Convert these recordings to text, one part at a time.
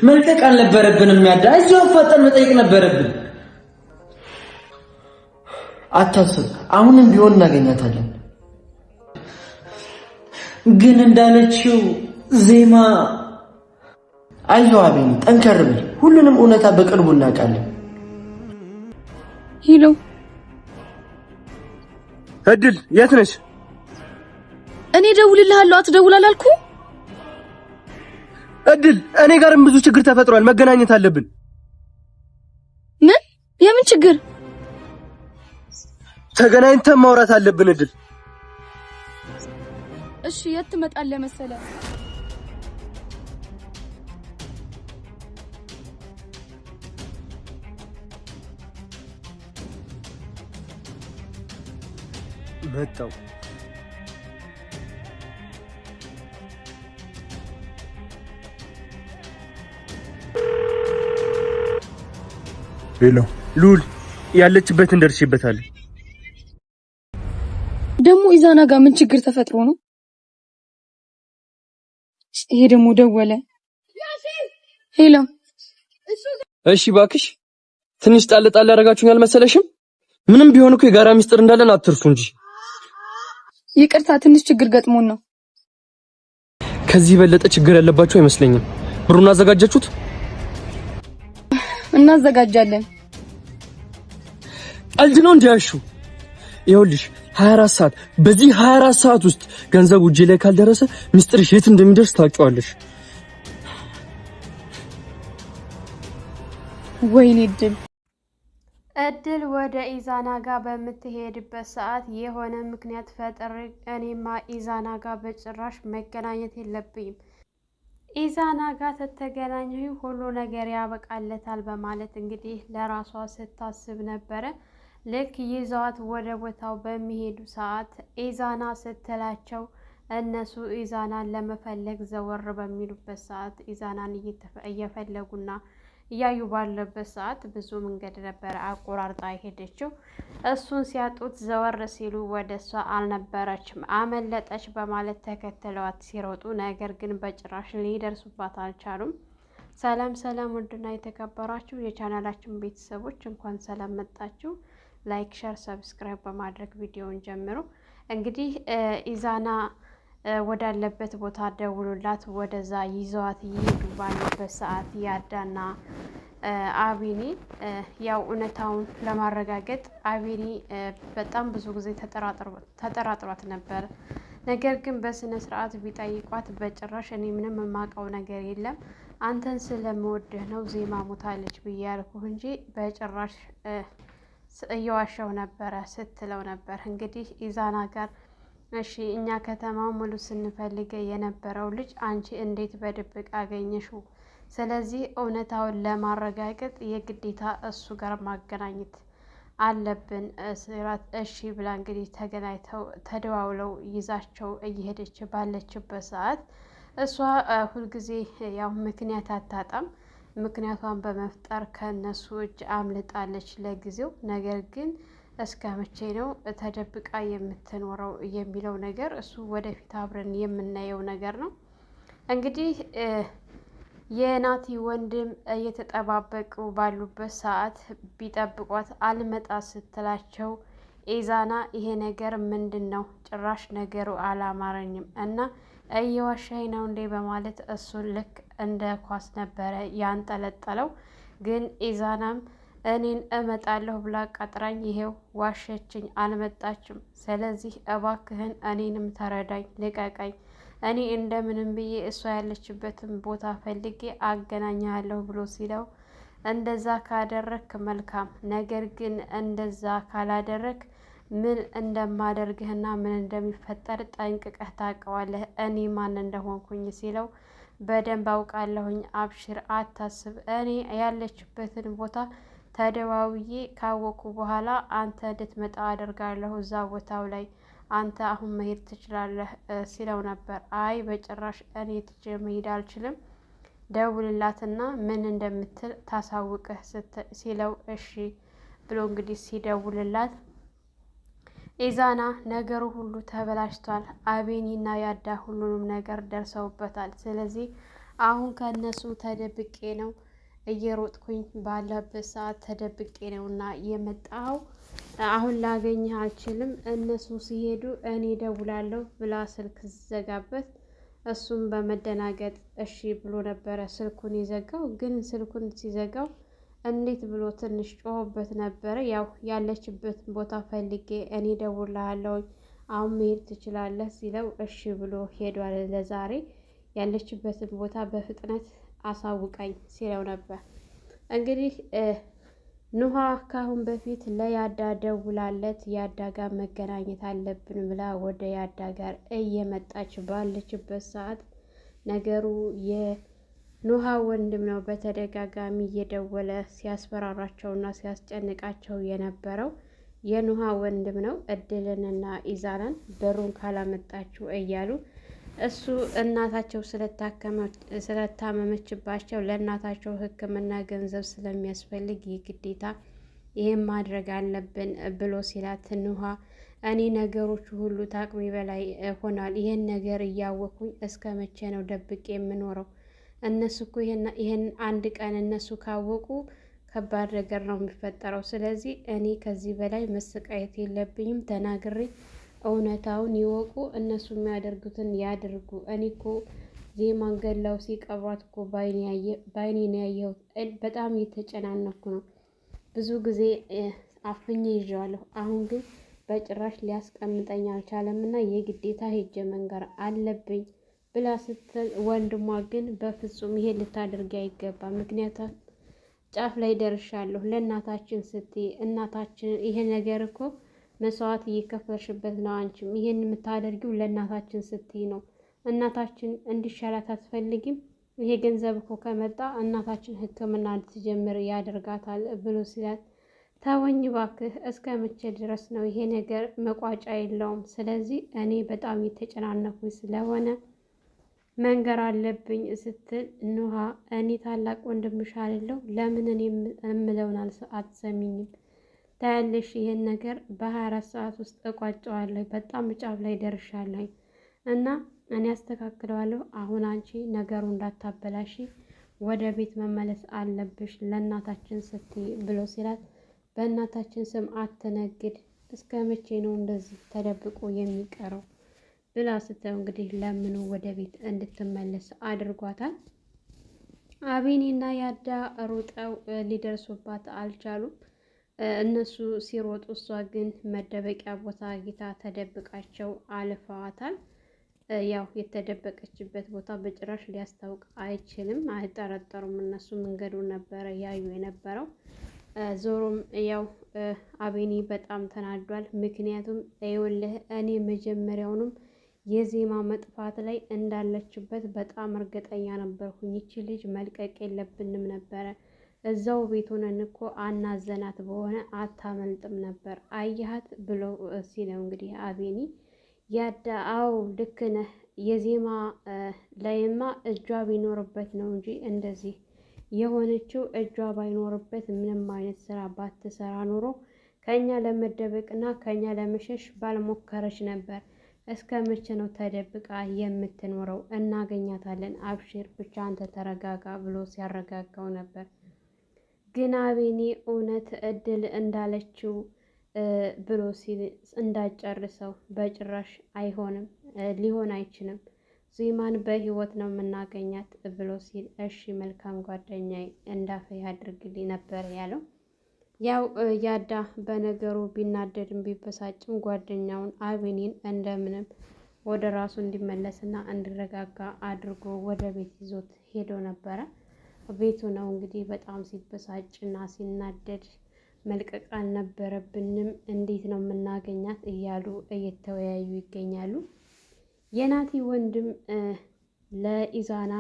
መልቀቅ አልነበረብንም። ያዳ እዚሁ ፈጠን መጠየቅ ነበረብን። አታስብ፣ አሁንም ቢሆን እናገኛታለን። ግን እንዳለችው ዜማ አይዞህ አቤኒ፣ ጠንከር ብል። ሁሉንም እውነታ በቅርቡ እናውቃለን። ሄሎ እድል፣ የት ነሽ? እኔ ደውልልሃለሁ፣ አትደውል አላልኩ? እድል፣ እኔ ጋርም ብዙ ችግር ተፈጥሯል። መገናኘት አለብን። ምን? የምን ችግር? ተገናኝተን ማውራት አለብን እድል። እሺ፣ የት ትመጣለህ መሰለህ? መጣው። ሄሎ ሉል፣ ያለችበትን ደርሼበታለሁ። ደግሞ ኢዛና ጋር ምን ችግር ተፈጥሮ ነው? ይሄ ደግሞ ደወለ። ሄሎ እሺ እባክሽ፣ ትንሽ ጣል ጣል ያደርጋችሁኝ አልመሰለሽም? ምንም ቢሆን እኮ የጋራ ሚስጥር እንዳለን አትርሱ እንጂ። ይቅርታ፣ ትንሽ ችግር ገጥሞን ነው። ከዚህ የበለጠ ችግር ያለባችሁ አይመስለኝም። ብሩን አዘጋጃችሁት? እናዘጋጃለን። ቀልድ ነው እንዲያሹ። ይኸውልሽ 24 ሰዓት፣ በዚህ 24 ሰዓት ውስጥ ገንዘቡ እጄ ላይ ካልደረሰ ሚስጥርሽ የት እንደሚደርስ ታውቂዋለሽ። ወይኔ እድል ወደ ኢዛና ጋር በምትሄድበት ሰዓት የሆነ ምክንያት ፈጥሬ እኔማ ኢዛና ጋር በጭራሽ መገናኘት የለብኝም፣ ኢዛና ጋር ተተገናኘሁ ሁሉ ነገር ያበቃለታል በማለት እንግዲህ ለራሷ ስታስብ ነበረ። ልክ ይዘዋት ወደ ቦታው በሚሄዱ ሰዓት ኢዛና ስትላቸው እነሱ ኢዛናን ለመፈለግ ዘወር በሚሉበት ሰዓት ኢዛናን እየፈለጉና እያዩ ባለበት ሰዓት ብዙ መንገድ ነበረ አቆራርጣ የሄደችው። እሱን ሲያጡት ዘወር ሲሉ ወደ እሷ አልነበረችም፣ አመለጠች በማለት ተከትለዋት ሲሮጡ፣ ነገር ግን በጭራሽ ሊደርሱባት አልቻሉም። ሰላም ሰላም! ውድና የተከበራችሁ የቻናላችን ቤተሰቦች እንኳን ሰላም መጣችሁ። ላይክ፣ ሸር፣ ሰብስክራይብ በማድረግ ቪዲዮውን ጀምሩ። እንግዲህ ኢዛና ወዳለበት ቦታ ደውሉላት ወደዛ ይዘዋት ይሄዱ ባሉበት ሰዓት ያዳና አቢኒ ያው እውነታውን ለማረጋገጥ አቢኒ በጣም ብዙ ጊዜ ተጠራጥሯት ነበር። ነገር ግን በስነ ስርዓት ቢጠይቋት በጭራሽ እኔ ምንም የማውቀው ነገር የለም፣ አንተን ስለምወድህ ነው ዜማ ሞታለች ብዬ ያልኩህ እንጂ በጭራሽ እየዋሻው ነበረ ስትለው ነበር። እንግዲህ ኢዛና ጋር እሺ እኛ ከተማው ሙሉ ስንፈልግ የነበረው ልጅ አንቺ እንዴት በድብቅ አገኘሽው? ስለዚህ እውነታውን ለማረጋገጥ የግዴታ እሱ ጋር ማገናኘት አለብን ስራት። እሺ ብላ እንግዲህ ተገናኝተው ተደዋውለው ይዛቸው እየሄደች ባለችበት ሰዓት እሷ ሁልጊዜ ያው ምክንያት አታጣም። ምክንያቷን በመፍጠር ከነሱ እጅ አምልጣለች ለጊዜው። ነገር ግን እስከ መቼ ነው ተደብቃ የምትኖረው የሚለው ነገር እሱ ወደፊት አብረን የምናየው ነገር ነው። እንግዲህ የናቲ ወንድም እየተጠባበቁ ባሉበት ሰዓት ቢጠብቋት አልመጣ ስትላቸው ኢዛና ይሄ ነገር ምንድን ነው? ጭራሽ ነገሩ አላማረኝም እና እየዋሻኝ ነው እንዴ በማለት እሱን ልክ እንደ ኳስ ነበረ ያንጠለጠለው። ግን ኢዛናም እኔን እመጣለሁ ብላ ቀጥራኝ ይሄው ዋሸችኝ፣ አልመጣችም። ስለዚህ እባክህን እኔንም ተረዳኝ፣ ልቀቀኝ፣ እኔ እንደምንም ብዬ እሷ ያለችበትን ቦታ ፈልጌ አገናኛለሁ ብሎ ሲለው እንደዛ ካደረክ መልካም፣ ነገር ግን እንደዛ ካላደረክ ምን እንደማደርግህና ምን እንደሚፈጠር ጠንቅቀህ ታውቀዋለህ፣ እኔ ማን እንደሆንኩኝ ሲለው በደንብ አውቃለሁኝ፣ አብሽር፣ አታስብ፣ እኔ ያለችበትን ቦታ ተደዋውዬ ካወቁ በኋላ አንተ እንድትመጣ አደርጋለሁ እዛ ቦታው ላይ፣ አንተ አሁን መሄድ ትችላለህ ሲለው ነበር። አይ በጭራሽ እኔ ትቼ መሄድ አልችልም፣ ደውልላትና ምን እንደምትል ታሳውቅህ ሲለው እሺ ብሎ እንግዲህ ሲደውልላት ኢዛና ነገሩ ሁሉ ተበላሽቷል፣ አቤኒና ያዳ ሁሉንም ነገር ደርሰውበታል። ስለዚህ አሁን ከነሱ ተደብቄ ነው እየሮጥኩኝ ባለበት ሰዓት ተደብቄ ነውና የመጣው። አሁን ላገኝህ አልችልም። እነሱ ሲሄዱ እኔ ደውላለሁ ብላ ስልክ ዘጋበት። እሱም በመደናገጥ እሺ ብሎ ነበረ ስልኩን የዘጋው። ግን ስልኩን ሲዘጋው እንዴት ብሎ ትንሽ ጮሆበት ነበረ። ያው ያለችበት ቦታ ፈልጌ እኔ ደውላለሁ አሁን መሄድ ትችላለህ ሲለው እሺ ብሎ ሄዷል። ለዛሬ ያለችበትን ቦታ በፍጥነት አሳውቀኝ ሲለው ነበር። እንግዲህ ኑሃ ካሁን በፊት ለያዳ ደውላለት ያዳ ጋር መገናኘት አለብን ብላ ወደ ያዳ ጋር እየመጣች ባለችበት ሰዓት ነገሩ የኑሃ ወንድም ነው በተደጋጋሚ እየደወለ ሲያስፈራራቸውና ሲያስጨንቃቸው የነበረው የኑሃ ወንድም ነው። እድልንና ኢዛናን በሩን ካላመጣችሁ እያሉ እሱ እናታቸው ስለታመመችባቸው ለእናታቸው ሕክምና ገንዘብ ስለሚያስፈልግ የግዴታ ይህን ማድረግ አለብን ብሎ ሲላት ኑሃ እኔ ነገሮቹ ሁሉ ታቅሜ በላይ ሆኗል። ይህን ነገር እያወኩኝ እስከ መቼ ነው ደብቄ የምኖረው? እነሱ እኮ ይህን አንድ ቀን እነሱ ካወቁ ከባድ ነገር ነው የሚፈጠረው። ስለዚህ እኔ ከዚህ በላይ መሰቃየት የለብኝም። ተናግሬ እውነታውን ይወቁ፣ እነሱ የሚያደርጉትን ያድርጉ። እኔ እኮ ዜማን ገላው ሲቀብሯት እኮ ባይኔ ነው ያየሁት። በጣም እየተጨናነኩ ነው። ብዙ ጊዜ አፍኜ ይዤዋለሁ። አሁን ግን በጭራሽ ሊያስቀምጠኝ አልቻለም እና የግዴታ ሄጄ መንገር አለብኝ ብላ ስትል ወንድሟ ግን በፍጹም ይሄ ልታደርጊ አይገባም። ምክንያቱም ጫፍ ላይ ደርሻለሁ ለእናታችን ስትይ እናታችን ይሄ ነገር እኮ መስዋዕት እየከፈልሽበት ነው። አንቺም ይሄን የምታደርጊው ለእናታችን ስትይ ነው። እናታችን እንዲሻላት አትፈልጊም? ይሄ ገንዘብ እኮ ከመጣ እናታችን ሕክምና እንድትጀምር ያደርጋታል ብሎ ሲላት ተወኝ እባክህ፣ እስከ መቼ ድረስ ነው ይሄ ነገር? መቋጫ የለውም። ስለዚህ እኔ በጣም የተጨናነኩኝ ስለሆነ መንገር አለብኝ ስትል ኑሃ እኔ ታላቅ ወንድምሽ አይደለሁ? ለምን እኔ የምለውን አትሰሚኝም? ታያለሽ፣ ይሄን ነገር በ24 ሰዓት ውስጥ እቋጨዋለሁ። በጣም ጫፍ ላይ ደርሻለሁ እና እኔ አስተካክለዋለሁ። አሁን አንቺ ነገሩ እንዳታበላሽ ወደ ቤት መመለስ አለብሽ ለእናታችን ስትይ ብሎ ሲላት በእናታችን ስም አትነግድ፣ እስከ መቼ ነው እንደዚህ ተደብቆ የሚቀረው ብላ ስትለው እንግዲህ ለምኑ ወደ ቤት እንድትመለስ አድርጓታል። አቤኔና ያዳ ሩጠው ሊደርሱባት አልቻሉም። እነሱ ሲሮጡ እሷ ግን መደበቂያ ቦታ አግኝታ ተደብቃቸው አልፈዋታል። ያው የተደበቀችበት ቦታ በጭራሽ ሊያስታውቅ አይችልም፣ አይጠረጠሩም። እነሱ መንገዱን ነበረ ያዩ የነበረው። ዞሮም ያው አቤኔ በጣም ተናዷል። ምክንያቱም ይኸውልህ እኔ መጀመሪያውንም የዜማ መጥፋት ላይ እንዳለችበት በጣም እርግጠኛ ነበርኩኝ። ይቺ ልጅ መልቀቅ የለብንም ነበረ። እዛው ቤት ሆነን እኮ አናዘናት በሆነ አታመልጥም ነበር አየሃት ብሎ ሲለው እንግዲህ አቤኔ ያዳ አዎ ልክ ነህ፣ የዜማ ላይማ እጇ ቢኖርበት ነው እንጂ እንደዚህ የሆነችው እጇ ባይኖርበት ምንም አይነት ስራ ባትሰራ ኖሮ ከኛ ለመደበቅና ከኛ ለመሸሽ ባልሞከረች ነበር። እስከ መቼ ነው ተደብቃ የምትኖረው? እናገኛታለን፣ አብሽር ብቻ አንተ ተረጋጋ ብሎ ሲያረጋጋው ነበር። ግን አቤኔ እውነት እድል እንዳለችው ብሎ ሲል እንዳጨርሰው በጭራሽ አይሆንም፣ ሊሆን አይችልም፣ ዜማን በህይወት ነው የምናገኛት ብሎ ሲል እሺ መልካም ጓደኛዬ እንዳፈ ያድርግልኝ ነበር ያለው። ያው ያዳ በነገሩ ቢናደድም ቢበሳጭም ጓደኛውን አቤኔን እንደምንም ወደ ራሱ እንዲመለስና እንዲረጋጋ አድርጎ ወደ ቤት ይዞት ሄዶ ነበረ። ቤቱ ነው እንግዲህ በጣም ሲበሳጭና ሲናደድ መልቀቅ አልነበረብንም፣ እንዴት ነው የምናገኛት እያሉ እየተወያዩ ይገኛሉ። የናቲ ወንድም ለኢዛና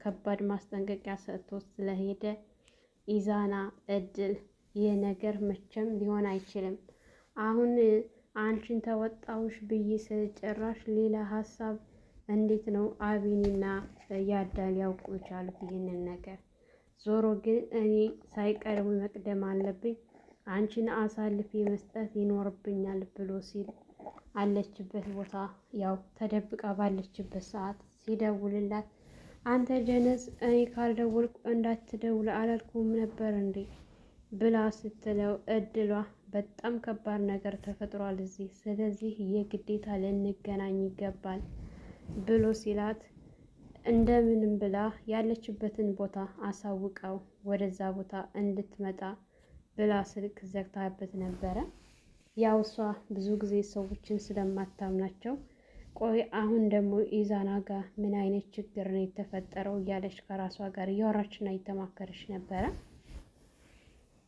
ከባድ ማስጠንቀቂያ ሰጥቶ ስለሄደ ኢዛና እድል ይህ ነገር መቼም ሊሆን አይችልም። አሁን አንቺን ተወጣውሽ ብዬ ስጨራሽ ሌላ ሀሳብ እንዴት ነው አቤኔና ያዳ ሊያውቁ የቻሉት ይህንን ነገር? ዞሮ ግን እኔ ሳይቀድሙ መቅደም አለብኝ፣ አንቺን አሳልፌ መስጠት ይኖርብኛል ብሎ ሲል አለችበት ቦታ ያው ተደብቃ ባለችበት ሰዓት ሲደውልላት አንተ ጀነስ እኔ ካልደወልኩ እንዳትደውል አላልኩም ነበር እንዴ ብላ ስትለው እድሏ በጣም ከባድ ነገር ተፈጥሯል እዚህ፣ ስለዚህ የግዴታ ልንገናኝ ይገባል ብሎ ሲላት እንደምንም ብላ ያለችበትን ቦታ አሳውቀው ወደዛ ቦታ እንድትመጣ ብላ ስልክ ዘግታበት ነበረ። ያው እሷ ብዙ ጊዜ ሰዎችን ስለማታምናቸው ቆይ አሁን ደግሞ ኢዛና ጋር ምን አይነት ችግር ነው የተፈጠረው እያለች ከራሷ ጋር እያወራችና እየተማከረች ነበረ።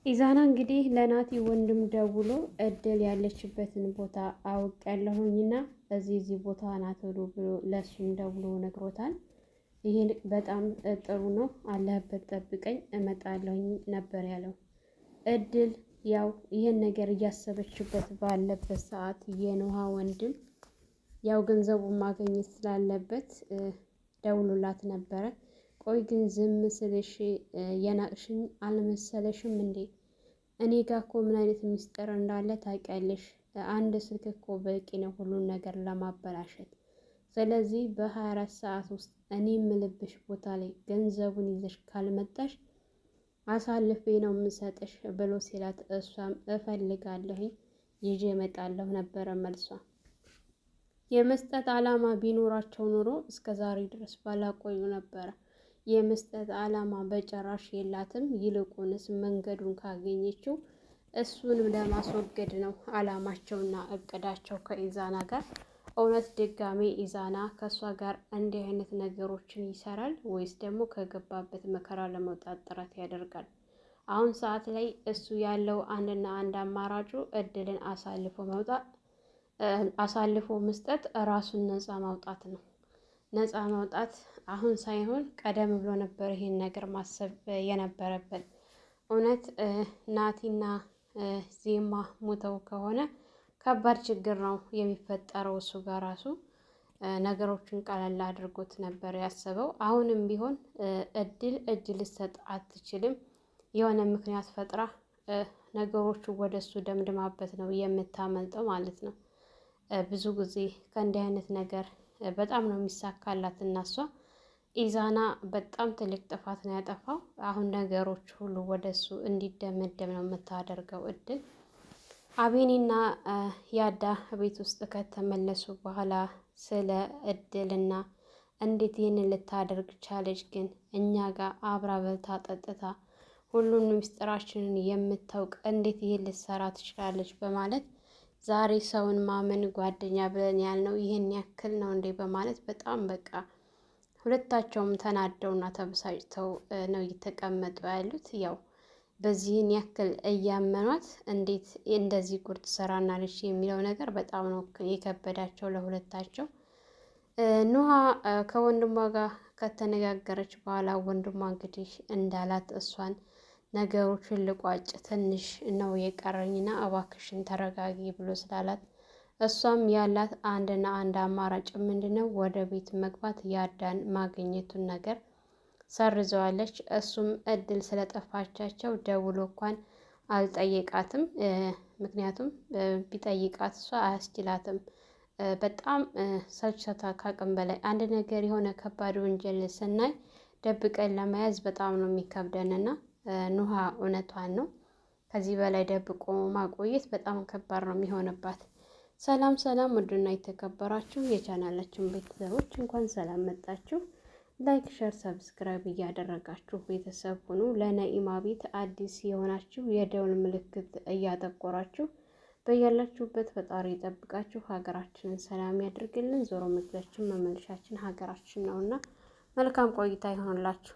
ኢዛና እንግዲህ ለናቲ ወንድም ደውሎ እድል ያለችበትን ቦታ አውቄያለሁኝና እዚህ ቦታ ናት ብሎ ለሱም ደውሎ ነግሮታል። ይሄን በጣም ጥሩ ነው፣ አለህበት ጠብቀኝ እመጣለሁኝ ነበር ያለው። እድል ያው ይሄን ነገር እያሰበችበት ባለበት ሰዓት የኑሃ ወንድም ያው ገንዘቡን ማግኘት ስላለበት ደውሎላት ነበረ። ቆይ ግን ዝም ስልሽ የናቅሽኝ አልመሰለሽም እንዴ? እኔ ጋር እኮ ምን አይነት ምስጢር እንዳለ ታውቂያለሽ። አንድ ስልክ እኮ በቂ ነው ሁሉን ነገር ለማበላሸት። ስለዚህ በ24 ሰዓት ውስጥ እኔ የምልብሽ ቦታ ላይ ገንዘቡን ይዘሽ ካልመጣሽ አሳልፌ ነው የምሰጥሽ ብሎ ሲላት እሷም እፈልጋለሁኝ ይዤ እመጣለሁ ነበረ መልሷ። የመስጠት ዓላማ ቢኖራቸው ኑሮ እስከ ዛሬ ድረስ ባላቆዩ ነበረ። የመስጠት ዓላማ በጭራሽ የላትም። ይልቁንስ መንገዱን ካገኘችው እሱንም ለማስወገድ ነው ዓላማቸውና እቅዳቸው ከኢዛና ጋር። እውነት ድጋሜ ኢዛና ከእሷ ጋር እንዲህ አይነት ነገሮችን ይሰራል ወይስ ደግሞ ከገባበት መከራ ለመውጣት ጥረት ያደርጋል? አሁን ሰዓት ላይ እሱ ያለው አንድና አንድ አማራጩ እድልን አሳልፎ መስጠት፣ ራሱን ነፃ ማውጣት ነው። ነፃ ማውጣት አሁን ሳይሆን ቀደም ብሎ ነበር ይሄን ነገር ማሰብ የነበረበት። እውነት ናቲና ዜማ ሞተው ከሆነ ከባድ ችግር ነው የሚፈጠረው። እሱ ጋር ራሱ ነገሮችን ቀለል አድርጎት ነበር ያሰበው። አሁንም ቢሆን እድል እጅ ልሰጥ አትችልም። የሆነ ምክንያት ፈጥራ ነገሮቹ ወደ እሱ ደምድማበት ነው የምታመልጠው ማለት ነው። ብዙ ጊዜ ከእንዲህ አይነት ነገር በጣም ነው የሚሳካላት እና እሷ ኢዛና በጣም ትልቅ ጥፋት ነው ያጠፋው። አሁን ነገሮች ሁሉ ወደ እሱ እንዲደመደም ነው የምታደርገው እድል። አቤኔና ያዳ ቤት ውስጥ ከተመለሱ በኋላ ስለ እድልና እንዴት ይህንን ልታደርግ ቻለች፣ ግን እኛ ጋር አብራ በልታ ጠጥታ ሁሉን ምስጢራችንን የምታውቅ እንዴት ይህን ልትሰራ ትችላለች በማለት ዛሬ ሰውን ማመን ጓደኛ ብለን ያልነው ይህን ያክል ነው እንዴ በማለት በጣም በቃ ሁለታቸውም ተናደውና ተበሳጭተው ነው እየተቀመጡ ያሉት። ያው በዚህን ያክል እያመኗት እንዴት እንደዚህ ጉድ ትሰራናለች የሚለው ነገር በጣም ነው የከበዳቸው ለሁለታቸው። ኑሃ ከወንድሟ ጋር ከተነጋገረች በኋላ ወንድሟ እንግዲህ እንዳላት እሷን ነገሮችን ልቋጭ ትንሽ ነው የቀረኝና እባክሽን ተረጋጊ ብሎ ስላላት እሷም ያላት አንድና አንድ አማራጭ ምንድነው ወደ ቤት መግባት፣ ያዳን ማግኘቱን ነገር ሰርዘዋለች። እሱም እድል ስለጠፋቻቸው ደውሎ እንኳን አልጠየቃትም። ምክንያቱም ቢጠይቃት እሷ አያስችላትም። በጣም ሰልችታ ካቅም በላይ አንድ ነገር የሆነ ከባድ ወንጀል ስናይ ደብቀን ለመያዝ በጣም ነው የሚከብደንና ኑሃ እውነቷን ነው። ከዚህ በላይ ደብቆ ማቆየት በጣም ከባድ ነው የሚሆንባት። ሰላም ሰላም፣ ውድና የተከበራችሁ የቻናላችን ቤተሰቦች እንኳን ሰላም መጣችሁ። ላይክ፣ ሸር፣ ሰብስክራይብ እያደረጋችሁ ቤተሰብ ሁኑ። ለነኢማ ቤት አዲስ የሆናችሁ የደውል ምልክት እያጠቆራችሁ በያላችሁበት ፈጣሪ ይጠብቃችሁ፣ ሀገራችንን ሰላም ያድርግልን። ዞሮ መግቢያችን መመልሻችን ሀገራችን ነውና መልካም ቆይታ ይሆንላችሁ።